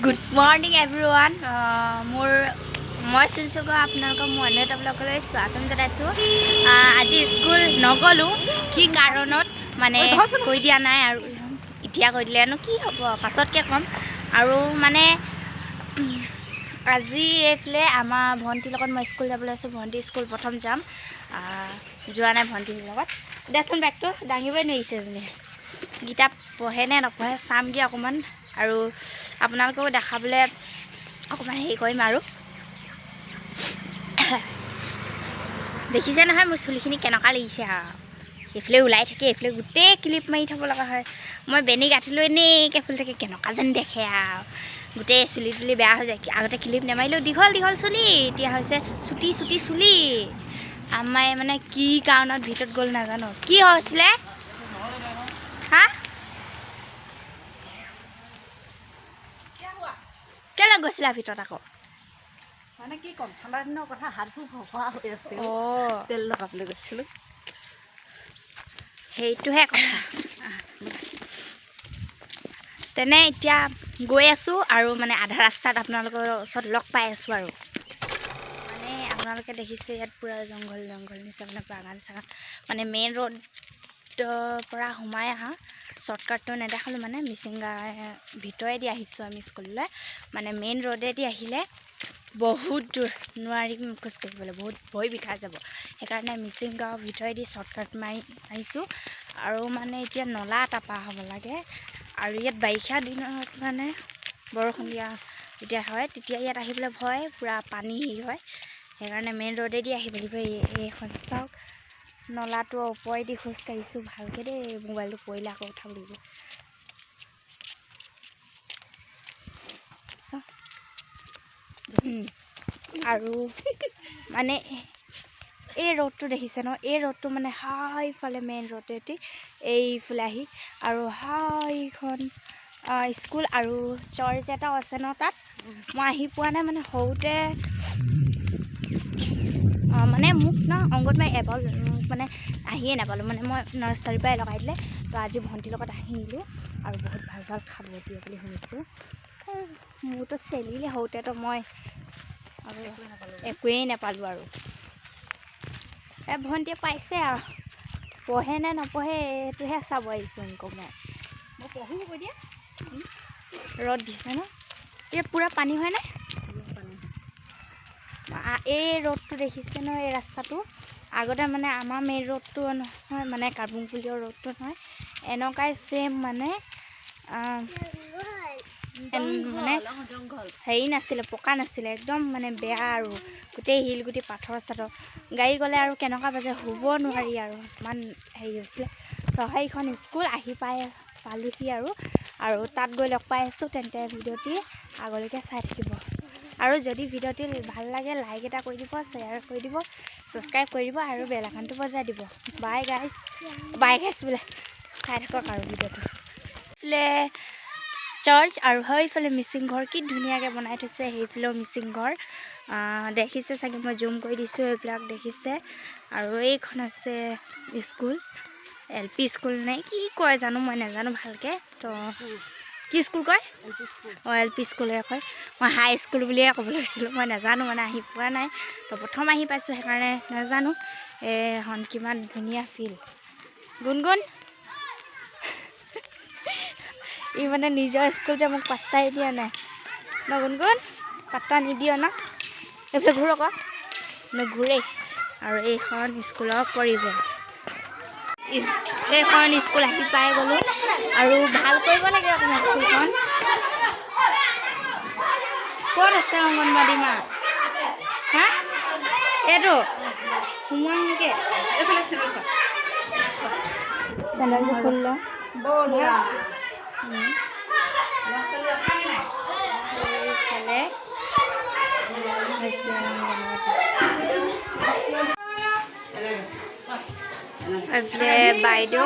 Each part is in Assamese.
Good morning everyone. মই শুনছো আপোনালোকক মই অন্য এটা ব্লগলৈ স্বাগতম জনাইছোঁ। আজি স্কুল নগলো কি কাৰণত মানে কৈ দিয়া নাই আৰু এতিয়া কৈ দিলেনো কি হ'ব পাছতকৈ ক'ম আৰু মানে আজি এইফালে আমাৰ ভণ্টিৰ লগত মই স্কুল যাবলৈ আছোঁ। ভণ্টি স্কুল প্ৰথম যাম, যোৱা নাই ভণ্টিৰ লগত। দেচোন বেগটো দাঙিবই নোৱাৰিছে এজনী। কিতাপ পঢ়ে নে নপঢ়ে চামগৈ অকণমান আৰু আপোনালোকেও দেখাবলৈ অকণমান হেৰি কৰিম আৰু দেখিছে নহয় মোৰ চুলিখিনি কেনেকুৱা লাগিছে আৰু এইফালে ওলাই থাকে এইফালে গোটেই ক্লিপ মাৰি থ'ব লগা হয়। মই বেনি গাঁঠি লৈ এনেকৈ ফুলি থাকে কেনেকুৱা যেন দেখে আৰু গোটেই চুলি তুলি বেয়া হৈ যায়। আগতে ক্লিপ নেমাৰিলেও দীঘল দীঘল চুলি, এতিয়া হৈছে চুটি চুটি চুলি। আমাই মানে কি কাৰণত ভিতৰত গ'ল নাজানো। কি হৈছিলে হা? কেলৈ গৈছিলা ভিতৰত আকৌ? মানে কি ক'ম, ঠাণ্ডা দিনৰ কথা হাতবোৰ ভগোৱা হৈ আছে। তেল লগাবলৈ গৈছিলোঁ, সেইটোহে কথা। তেনে এতিয়া গৈ আছোঁ আৰু মানে আধা ৰাস্তাত আপোনালোকৰ ওচৰত লগ পাই আছোঁ আৰু মানে আপোনালোকে দেখিছে ইয়াত পূৰা জংঘল জংঘল নিচিনা মানে বাগান চাগান মানে মেইন ৰোডৰ পৰা সোমাই অহা শ্বৰ্টকাটটো নেদেখালোঁ মানে মিচিংগা ভিতৰেদি আহিছোঁ আমি স্কুললৈ। মানে মেইন ৰোডেদি আহিলে বহুত দূৰ নোৱাৰিম খোজকাঢ়িবলৈ, বহুত ভৰি বিষাই যাব। সেইকাৰণে মিচিং গাঁৱৰ ভিতৰেদি শ্বৰ্টকাট মাৰি আহিছোঁ আৰু মানে এতিয়া নলা এটা পাৰ হ'ব লাগে আৰু ইয়াত বাৰিষা দিনত মানে বৰষুণ দিয়া যেতিয়া হয় তেতিয়া ইয়াত আহিবলৈ ভয়, পূৰা পানী হেৰি হয়। সেইকাৰণে মেইন ৰোডেদি আহিব লাগিব। এইখন চাওক নলাটো ওপৰেদি খোজকাঢ়িছোঁ ভালকৈ দেই, মোবাইলটো পৰিলে আকৌ উঠাব লাগিব। আৰু মানে এই ৰোডটো দেখিছে ন, এই ৰোডটো মানে হাইফালে মেইন ৰোডেদি এইফালে আহি আৰু হাইখন স্কুল আৰু চাৰ্চ এটাও আছে ন তাত। মই আহি পোৱা নাই মানে সৰুতে মানে মোক ন অংগনবাড়ী এবাৰ মানে আহিয়ে নাপালোঁ, মানে মই নাৰ্চাৰীৰ পৰাই লগাই দিলে। তো আজি ভণ্টিৰ লগত আহিলোঁ আৰু বহুত ভাল ভাল খাব দিয়ে বুলি শুনিছোঁ। মোৰতো চেলিলে সৰুতেতো মই আৰু একোৱেই নাপালোঁ আৰু ভণ্টিয়ে পাইছে আৰু পঢ়ে নে নপঢ়ে এইটোহে চাব আহিছোঁ আকৌ মই পঢ়ো কৈ দিয়া। ৰ'দ দিছে ন, এতিয়া পূৰা পানী হয়নে? এই ৰোডটো দেখিছে ন, এই ৰাস্তাটো আগতে মানে আমাৰ মেইন ৰোডটো নহয়, মানে কাৰ্বুংপুলিৰ ৰোডটো নহয়, এনেকুৱাই ছেম মানে মানে হেৰি নাছিলে, পকা নাছিলে, একদম মানে বেয়া আৰু গোটেই শিল গুটি পাথৰ চাথৰ গাড়ী গ'লে আৰু কেনেকুৱা বাজে শুব নোৱাৰি আৰু ইমান হেৰি হৈছিলে। তো সেইখন স্কুল আহি পালোহি আৰু তাত গৈ লগ পাই আছোঁ। তেন্তে ভিডিঅ'টি আগলৈকে চাই থাকিব আৰু যদি ভিডিঅ'টি ভাল লাগে লাইক এটা কৰি দিব, শ্বেয়াৰ কৰি দিব, ছাবস্ক্ৰাইব কৰি দিব আৰু বেল আইকনটো বজাই দিব। বাই গাইজ বোলে চাই থাকক আৰু ভিডিঅ'টো। এইফালে চাৰ্চ আৰু সেইফালে মিচিং ঘৰ কি ধুনীয়াকৈ বনাই থৈছে। সেইফালেও মিচিং ঘৰ দেখিছে চাগে, মই জুম কৰি দিছোঁ, এইবিলাক দেখিছে। আৰু এইখন আছে স্কুল, LP স্কুল নে কি কয় জানো, মই নাজানো ভালকৈ। তো কি স্কুল কয়? LP স্কুলে কয়, মই হাই স্কুল বুলিয়ে ক'ব লৈছিলোঁ, মই নাজানো মানে আহি পোৱা নাই। তো প্ৰথম আহি পাইছোঁ সেইকাৰণে নাজানো। এখন কিমান ধুনীয়া ফিল্ড। গুণগুণ ই মানে নিজৰ স্কুল যে মোক পাত্তাই দিয়া নাই ন, গুণগুণ পাত্তা নিদিয় ন, এইফালে ঘূৰ আকৌ নুঘূৰেই। আৰু এইখন স্কুলৰ পৰিৱেশ, এইখন স্কুল আহি পাই গ'লোঁ আৰু ভাল কৰিব লাগে আপোনাৰ স্কুলখন। ক'ত আছে অংগনবাড়ী মা? হা এইটো সোমোৱা নেকি? চেনেলটো খুলি লওঁ। এইফালে এইফালে বাইদেউ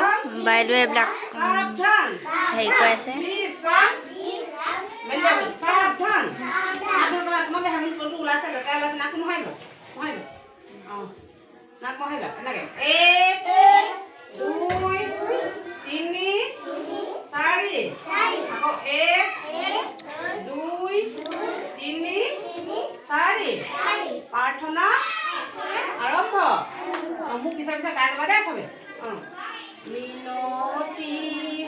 এইবিলাক হেৰি কৰি আছে। পিছে পিছে গাই ল'বা দেই চবে মিনতি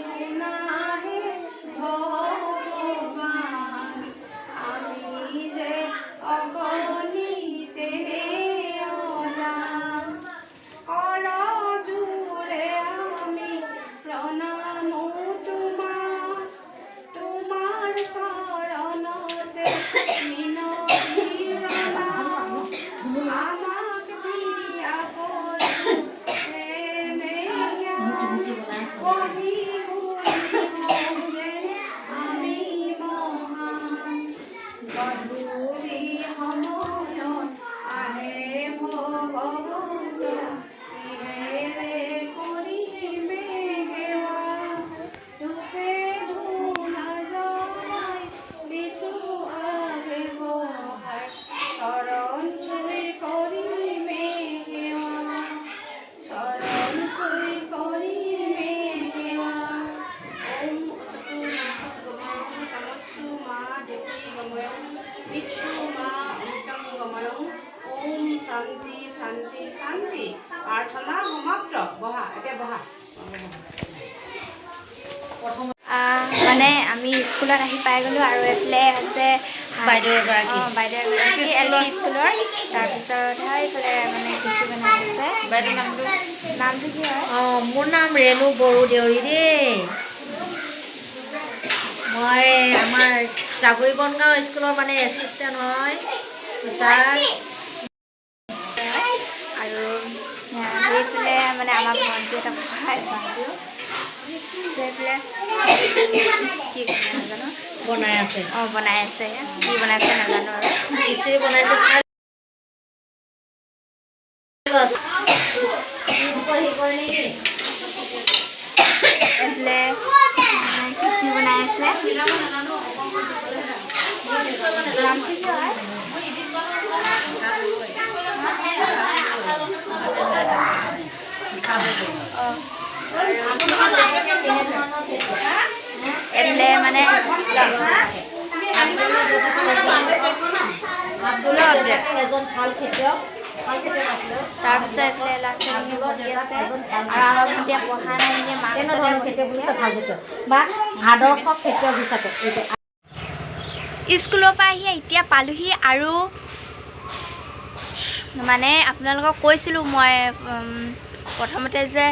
শুনাহে ভগৱান আমি যে অগণিতে অজান কৰ জোৰে আমি প্ৰণাম তোমাৰ চৰণতে মিনতি জনাওঁ আমাক দিয়া আমি মহান গধূলি সময়ত আহে ভগৱন্ত কিহেৰে কৰিমে সেৱা দুখে দুনাজনাই দিছো অব্যৱহাৰ চৰণ চুই কৰিমে সেৱা চৰণ চুই কৰিমে সেৱা ওম মা দেৱী গময়ং বিষ্ণু মা অমৃতং গময়ং ওম শান্তি শান্তি শান্তি প্ৰাৰ্থনা সমাপ্ত বহা এতিয়া বহা মানে আমি স্কুলত আহি পাই গ'লোঁ আৰু এইফালে আছে বাইদেউ এগৰাকী বাইদেউ এগৰাকী LP স্কুলৰ তাৰপিছত এইফালে মানে কিছু বনাই আছে বাইদেউৰ নামটো কি হয় মোৰ নাম ৰেণু বড়োদেউৰী দেই মই আমাৰ জাগুৰি বনগাঁও স্কুলৰ মানে এছিষ্টেণ্ট হয় ছাৰ আৰু সেইফালে মানে আমাৰ ভণ্টি এটা পঢ়াই সেইফালে কি নাজানো বনাই আছে বনাই আছে কি বনাইছে নাজানো আৰু খিচিৰি বনাইছে এইফালে খিচিৰি বনাই আছে নামটো কি হয় এইফালে মানে এজন ভাল খেতিয়ক তাৰপিছত এইফালে ল'ৰা ছোৱালী পঢ়ি আছে আৰু আমাৰ ভণ্টিয়ে পঢ়া নাই মানে কেনেধৰণৰ খেতিয়ক বুলি ভাল হৈছে বা আদৰ্শ খেতিয়ক হিচাপে স্কুলৰ পৰা আহি এতিয়া পালোহি আৰু মানে আপোনালোকক কৈছিলোঁ মই প্ৰথমতে যে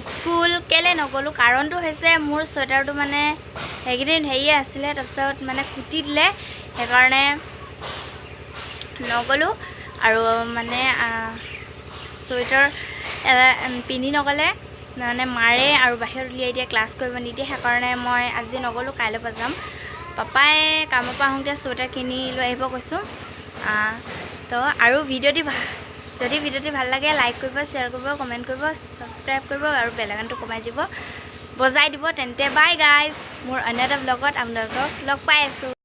স্কুল কেলৈ নগ'লোঁ কাৰণটো হৈছে মোৰ চুৱেটাৰটো মানে সেইকেইদিন হেৰিয়ে আছিলে তাৰপিছত মানে কুটি দিলে সেইকাৰণে নগ'লোঁ আৰু মানে চুৱেটাৰ পিন্ধি নগ'লে মানে মাৰে আৰু বাহিৰত উলিয়াই দিয়ে ক্লাছ কৰিব নিদিয়ে সেইকাৰণে মই আজি নগ'লোঁ কাইলৈৰ পৰা যাম পাপাই কামৰ পৰা আহোঁতে চুৱেটাৰ কিনি লৈ আহিব কৈছোঁ তো আৰু যদি ভিডিঅ'টি ভাল লাগে লাইক কৰিব শ্বেয়াৰ কৰিব কমেণ্ট কৰিব ছাবস্ক্ৰাইব কৰিব আৰু বেল আইকনটো বজাই দিব তেন্তে বাই গাইজ মোৰ অন্য এটা ব্লগত আপোনালোকক লগ পাই আছোঁ